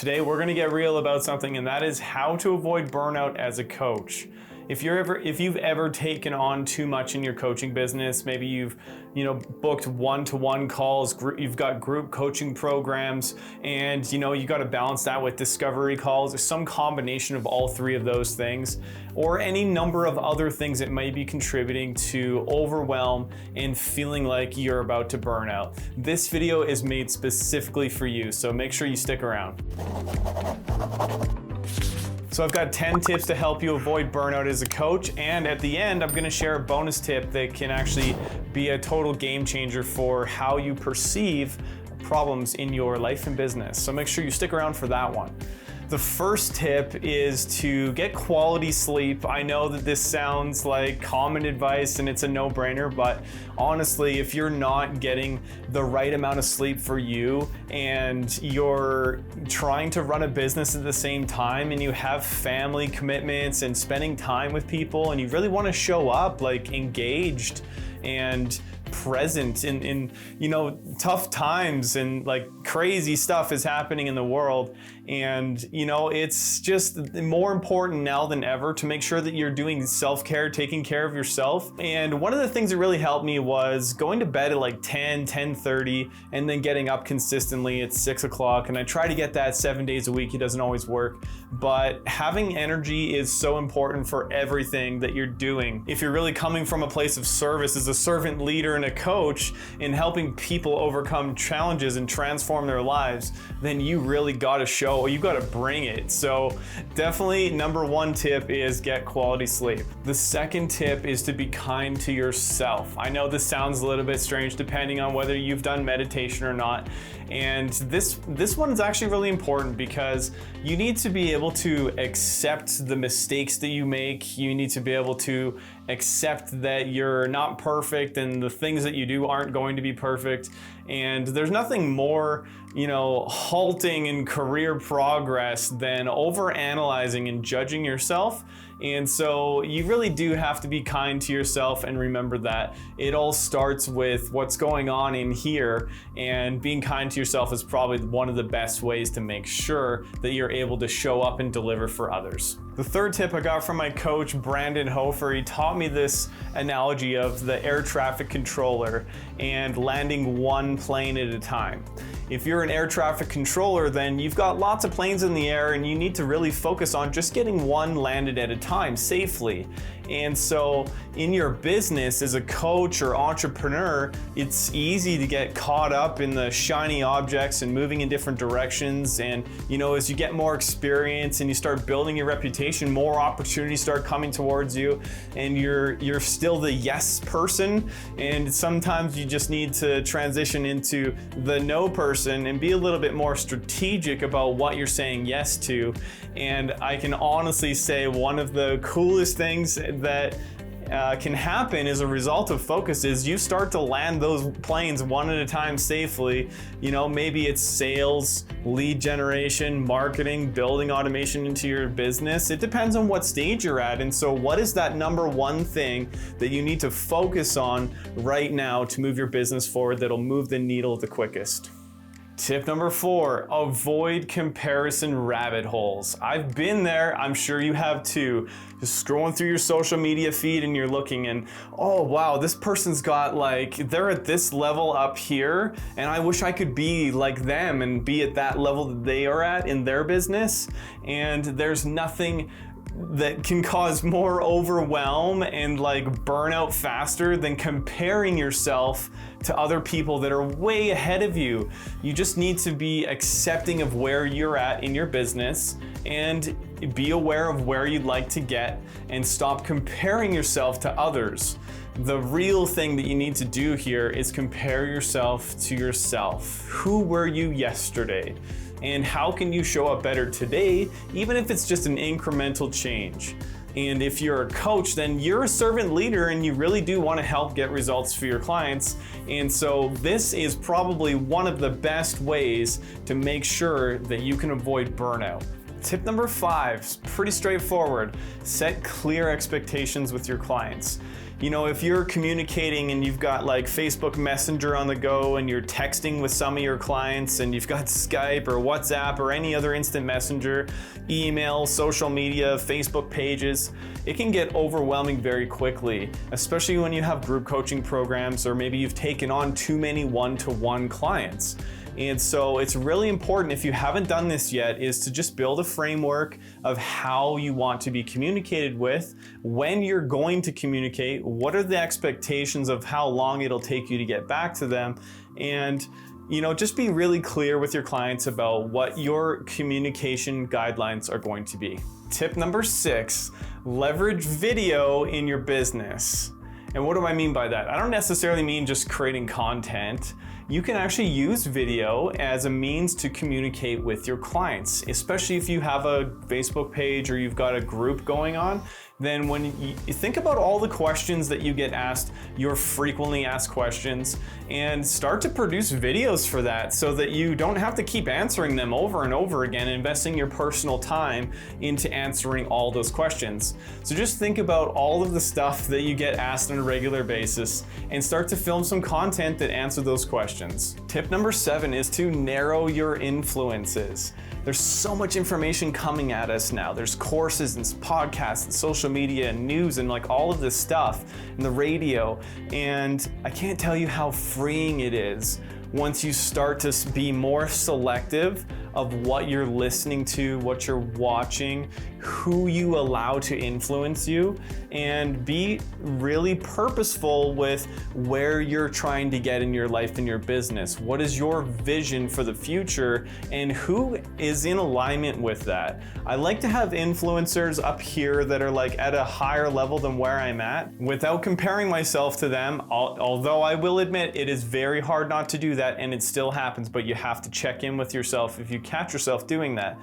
Today we're going to get real about something, and that is how to avoid burnout as a coach. If you've ever taken on too much in your coaching business, maybe you've booked one-to-one calls, you've got group coaching programs, and you got to balance that with discovery calls, or some combination of all three of those things, or any number of other things that may be contributing to overwhelm and feeling like you're about to burn out. This video is made specifically for you, so make sure you stick around. So I've got 10 tips to help you avoid burnout as a coach, and at the end I'm going to share a bonus tip that can actually be a total game changer for how you perceive problems in your life and business. So make sure you stick around for that one. The first tip is to get quality sleep. I know that this sounds like common advice and it's a no-brainer, but honestly, if you're not getting the right amount of sleep for you and you're trying to run a business at the same time and you have family commitments and spending time with people and you really want to show up like engaged and present in tough times and like crazy stuff is happening in the world, and it's just more important now than ever to make sure that you're doing self-care, taking care of yourself. And one of the things that really helped me was going to bed at like 10:30 and then getting up consistently at 6 o'clock, and I try to get that 7 days a week. It doesn't always work, but having energy is so important for everything that you're doing. If you're really coming from a place of service as a servant leader and a coach in helping people overcome challenges and transform their lives, then you really got to show, you got to bring it. So definitely number one tip is get quality sleep. The second tip is to be kind to yourself. I know this sounds a little bit strange depending on whether you've done meditation or not. And this one is actually really important because you need to be able to accept the mistakes that you make. You need to be able to accept that you're not perfect and the things that you do aren't going to be perfect. And there's nothing more, halting in career progress than overanalyzing and judging yourself. And so you really do have to be kind to yourself and remember that it all starts with what's going on in here, and being kind to yourself is probably one of the best ways to make sure that you're able to show up and deliver for others. The third tip I got from my coach, Brandon Hofer. He taught me this analogy of the air traffic controller and landing one plane at a time. If you're an air traffic controller, then you've got lots of planes in the air and you need to really focus on just getting one landed at a time safely. And so in your business as a coach or entrepreneur, it's easy to get caught up in the shiny objects and moving in different directions. And as you get more experience and you start building your reputation, more opportunities start coming towards you, and you're still the yes person. And sometimes you just need to transition into the no person and be a little bit more strategic about what you're saying yes to. And I can honestly say one of the coolest things that can happen as a result of focus is you start to land those planes one at a time safely. Maybe it's sales, lead generation, marketing, building automation into your business. It depends on what stage you're at. And so what is that number one thing that you need to focus on right now to move your business forward that'll move the needle the quickest? Tip number 4, avoid comparison rabbit holes. I've been there, I'm sure you have too. Just scrolling through your social media feed and you're looking and, oh wow, this person's got they're at this level up here and I wish I could be like them and be at that level that they are at in their business. And there's nothing that can cause more overwhelm and burnout faster than comparing yourself to other people that are way ahead of you. You just need to be accepting of where you're at in your business and be aware of where you'd like to get and stop comparing yourself to others. The real thing that you need to do here is compare yourself to yourself. Who were you yesterday? And how can you show up better today, even if it's just an incremental change? And if you're a coach, then you're a servant leader and you really do want to help get results for your clients. And so this is probably one of the best ways to make sure that you can avoid burnout. Tip number 5 is pretty straightforward. Set clear expectations with your clients. You know, if you're communicating and you've got like Facebook Messenger on the go and you're texting with some of your clients and you've got Skype or WhatsApp or any other instant messenger, email, social media, Facebook pages, it can get overwhelming very quickly, especially when you have group coaching programs or maybe you've taken on too many one-to-one clients. And so it's really important, if you haven't done this yet, is to just build a framework of how you want to be communicated with, when you're going to communicate, what are the expectations of how long it'll take you to get back to them, and just be really clear with your clients about what your communication guidelines are going to be. Tip number 6, leverage video in your business. And what do I mean by that? I don't necessarily mean just creating content. You can actually use video as a means to communicate with your clients, especially if you have a Facebook page or you've got a group going on. Then when you think about all the questions that you get asked, your frequently asked questions, and start to produce videos for that so that you don't have to keep answering them over and over again, investing your personal time into answering all those questions. So just think about all of the stuff that you get asked on a regular basis and start to film some content that answer those questions. Tip number 7 is to narrow your influences. There's so much information coming at us now. There's courses and podcasts and social media and news and like all of this stuff and the radio. And I can't tell you how freeing it is once you start to be more selective of what you're listening to, what you're watching, who you allow to influence you, and be really purposeful with where you're trying to get in your life and your business. What is your vision for the future and who is in alignment with that? I like to have influencers up here that are like at a higher level than where I'm at without comparing myself to them, although I will admit it is very hard not to do that and it still happens, but you have to check in with yourself if you catch yourself doing that.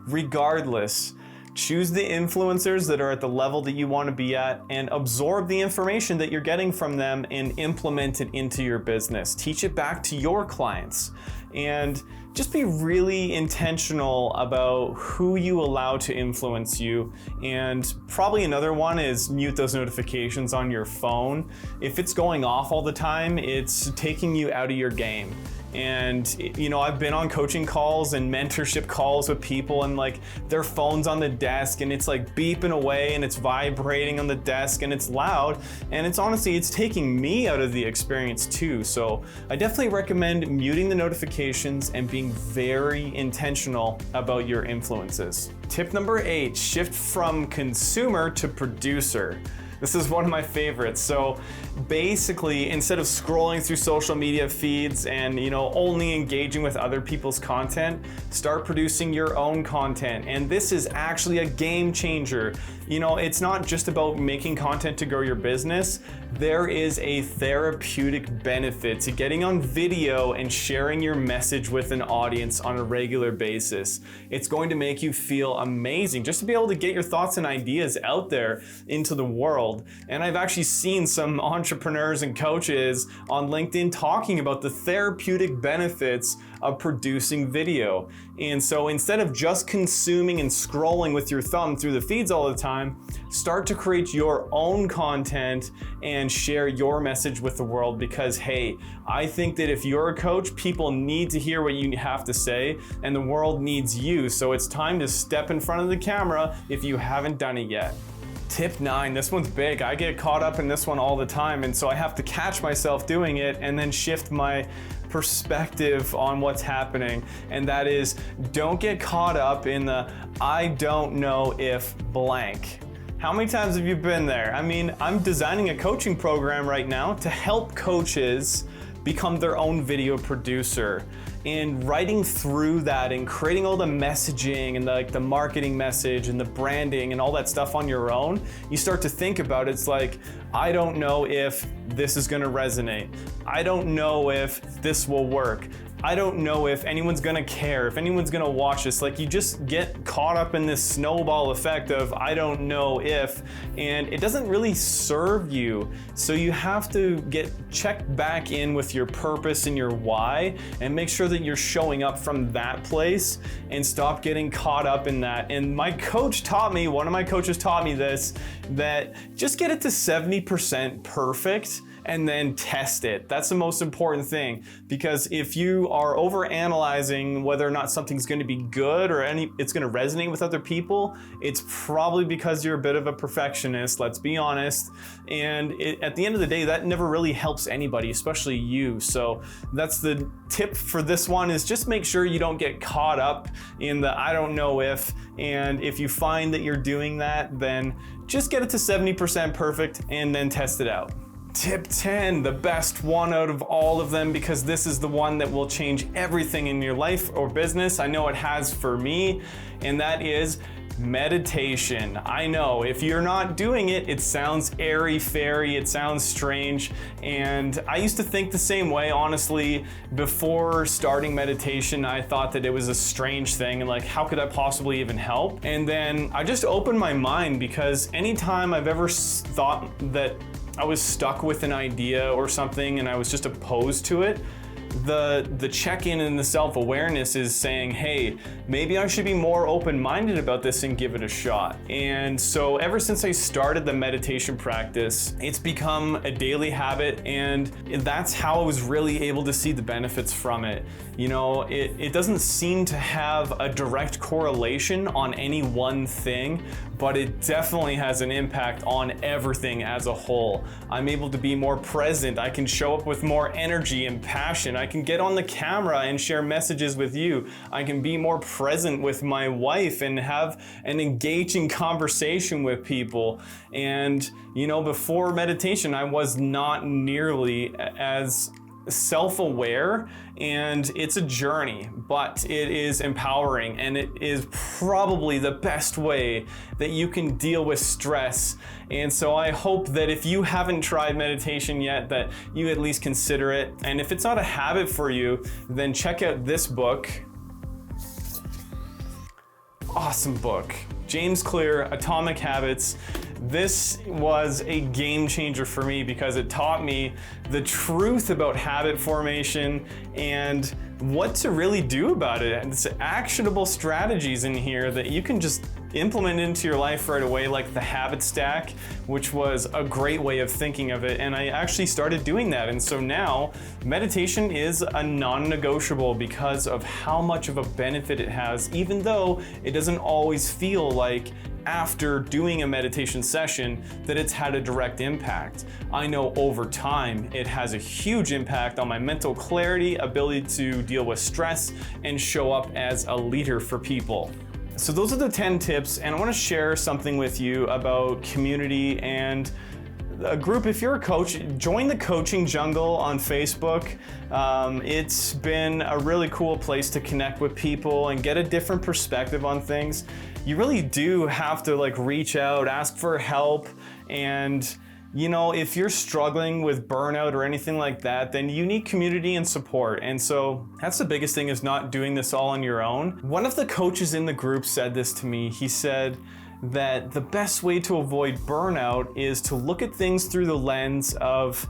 Regardless, choose the influencers that are at the level that you want to be at and absorb the information that you're getting from them and implement it into your business. Teach it back to your clients and just be really intentional about who you allow to influence you. And probably another one is mute those notifications on your phone. If it's going off all the time, it's taking you out of your game. And I've been on coaching calls and mentorship calls with people and like their phone's on the desk and it's like beeping away and it's vibrating on the desk and it's loud, and it's taking me out of the experience too. So I definitely recommend muting the notifications and being very intentional about your influences. Tip number 8, shift from consumer to producer. This is one of my favorites. So basically, instead of scrolling through social media feeds and only engaging with other people's content, start producing your own content. And this is actually a game changer. It's not just about making content to grow your business. There is a therapeutic benefit to getting on video and sharing your message with an audience on a regular basis. It's going to make you feel amazing just to be able to get your thoughts and ideas out there into the world. And I've actually seen some entrepreneurs and coaches on LinkedIn talking about the therapeutic benefits of producing video. And so instead of just consuming and scrolling with your thumb through the feeds all the time, start to create your own content and share your message with the world, because hey, I think that if you're a coach, people need to hear what you have to say and the world needs you. So it's time to step in front of the camera if you haven't done it yet. Tip 9, this one's big. I get caught up in this one all the time, and so I have to catch myself doing it and then shift my perspective on what's happening. And that is, don't get caught up in the I don't know if blank. How many times have you been there? I mean, I'm designing a coaching program right now to help coaches become their own video producer. And writing through that and creating all the messaging and the marketing message and the branding and all that stuff on your own, you start to think about it. It's like, I don't know if this is gonna resonate. I don't know if this will work. I don't know if anyone's gonna care, if anyone's gonna watch this. Like, you just get caught up in this snowball effect of I don't know if, and it doesn't really serve you. So you have to get checked back in with your purpose and your why, and make sure that you're showing up from that place and stop getting caught up in that. And my coach taught me, one of my coaches taught me this, that just get it to 70% perfect and then test it. That's the most important thing, because if you are over analyzing whether or not something's going to be good or it's going to resonate with other people, it's probably because you're a bit of a perfectionist, let's be honest. And at the end of the day, that never really helps anybody, especially you. So that's the tip for this one, is just make sure you don't get caught up in the I don't know if. And if you find that you're doing that, then just get it to 70% perfect and then test it out. Tip 10, the best one out of all of them, because this is the one that will change everything in your life or business. I know it has for me, and that is meditation. I know if you're not doing it, it sounds airy-fairy, it sounds strange, and I used to think the same way, honestly. Before starting meditation, I thought that it was a strange thing, and like, how could that possibly even help? And then I just opened my mind, because anytime I've ever thought that I was stuck with an idea or something and I was just opposed to it, the check-in and the self-awareness is saying, hey, maybe I should be more open-minded about this and give it a shot. And so ever since I started the meditation practice, it's become a daily habit, and that's how I was really able to see the benefits from it. You know, it doesn't seem to have a direct correlation on any one thing, but it definitely has an impact on everything as a whole. I'm able to be more present. I can show up with more energy and passion. I can get on the camera and share messages with you. I can be more present with my wife and have an engaging conversation with people. And, you know, before meditation, I was not nearly as self-aware, and it's a journey, but it is empowering, and it is probably the best way that you can deal with stress. And so I hope that if you haven't tried meditation yet, that you at least consider it. And if it's not a habit for you, then check out this book. Awesome book. James Clear, Atomic Habits. This was a game changer for me, because it taught me the truth about habit formation and what to really do about it. And it's actionable strategies in here that you can just implement into your life right away, like the habit stack, which was a great way of thinking of it. And I actually started doing that. And so now meditation is a non-negotiable because of how much of a benefit it has, even though it doesn't always feel like after doing a meditation session that it's had a direct impact. I know over time it has a huge impact on my mental clarity, ability to deal with stress, and show up as a leader for people. So those are the 10 tips, and I want to share something with you about community and a group. If you're a coach, join the Coaching Jungle on Facebook. It's been a really cool place to connect with people and get a different perspective on things. You really do have to reach out, ask for help, and you know, if you're struggling with burnout or anything like that, then you need community and support. And so that's the biggest thing, is not doing this all on your own. One of the coaches in the group said this to me. He said that the best way to avoid burnout is to look at things through the lens of,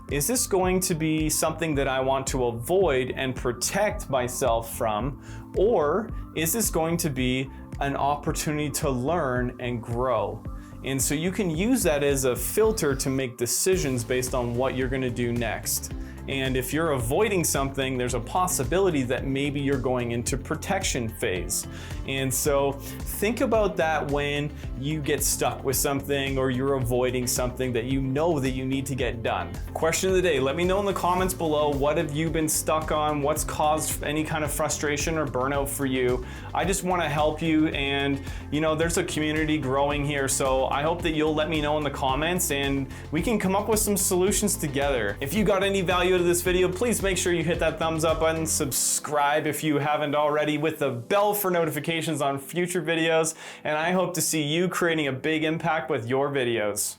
is this going to be something that I want to avoid and protect myself from? Or is this going to be an opportunity to learn and grow? And so you can use that as a filter to make decisions based on what you're going to do next. And if you're avoiding something, there's a possibility that maybe you're going into protection phase. And so think about that when you get stuck with something or you're avoiding something that you know that you need to get done. Question of the day, let me know in the comments below, what have you been stuck on? What's caused any kind of frustration or burnout for you? I just want to help you, and you know, there's a community growing here, so I hope that you'll let me know in the comments and we can come up with some solutions together. If you got any value out of this video, please make sure you hit that thumbs up button, subscribe if you haven't already, with the bell for notifications on future videos, and I hope to see you creating a big impact with your videos.